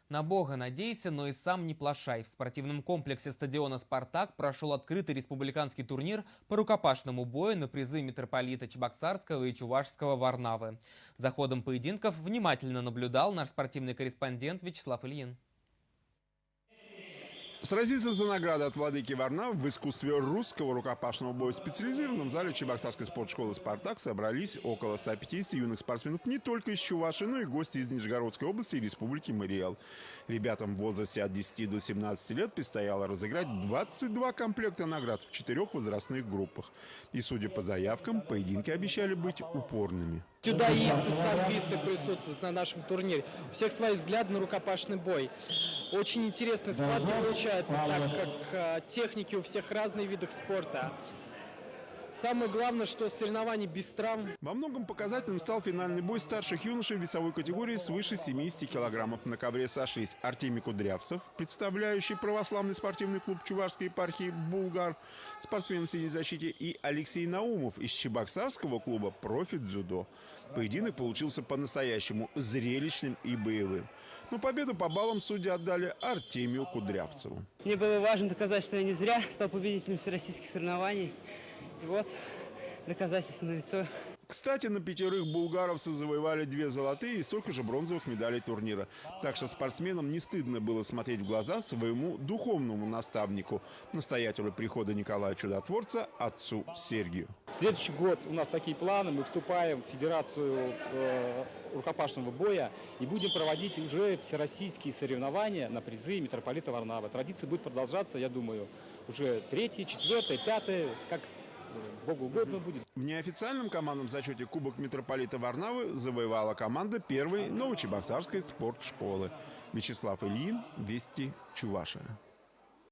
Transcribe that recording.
На Бога надейся, но и сам не плашай. В спортивном комплексе стадиона «Спартак» прошел открытый республиканский турнир по рукопашному бою на призы митрополита Чебоксарского и Чувашского Варнавы. За ходом поединков внимательно наблюдал наш спортивный корреспондент Вячеслав Ильин. Сразиться за награды от владыки Варнавы в искусстве русского рукопашного боя в специализированном зале Чебоксарской спортшколы «Спартак» собрались около 150 юных спортсменов не только из Чувашии, но и гости из Нижегородской области и республики Мариэл. Ребятам в возрасте от 10 до 17 лет предстояло разыграть 22 комплекта наград в 4 возрастных группах. И, судя по заявкам, поединки обещали быть упорными. Дзюдоисты, самбисты присутствуют на нашем турнире. У всех свои взгляды на рукопашный бой. Очень интересные схватки получаются, так как техники у всех разные видов спорта. Самое главное, что соревнования без травм. Во многом показательным стал финальный бой старших юношей в весовой категории свыше 70 килограммов. На ковре сошлись Артемий Кудрявцев, представляющий православный спортивный клуб Чувашской епархии «Булгар», спортсмен в синей защите, и Алексей Наумов из Чебоксарского клуба «Профи-дзюдо». Поединок получился по-настоящему зрелищным и боевым. Но победу по баллам судьи отдали Артемию Кудрявцеву. Мне было важно доказать, что я не зря стал победителем всероссийских соревнований. И вот, доказательство налицо. Кстати, на 5 булгаровцы завоевали 2 золотые и столько же бронзовых медалей турнира. Так что спортсменам не стыдно было смотреть в глаза своему духовному наставнику, настоятелю прихода Николая Чудотворца, отцу Сергию. Следующий год у нас такие планы. Мы вступаем в Федерацию рукопашного боя и будем проводить уже всероссийские соревнования на призы митрополита Варнавы. Традиция будет продолжаться, я думаю, уже 3-й, 4-й, 5-й, как Богу угодно будет. В неофициальном командном зачете Кубок митрополита Варнавы завоевала команда 1-й Новочебоксарской спортшколы. Вячеслав Ильин, Вести, Чувашия.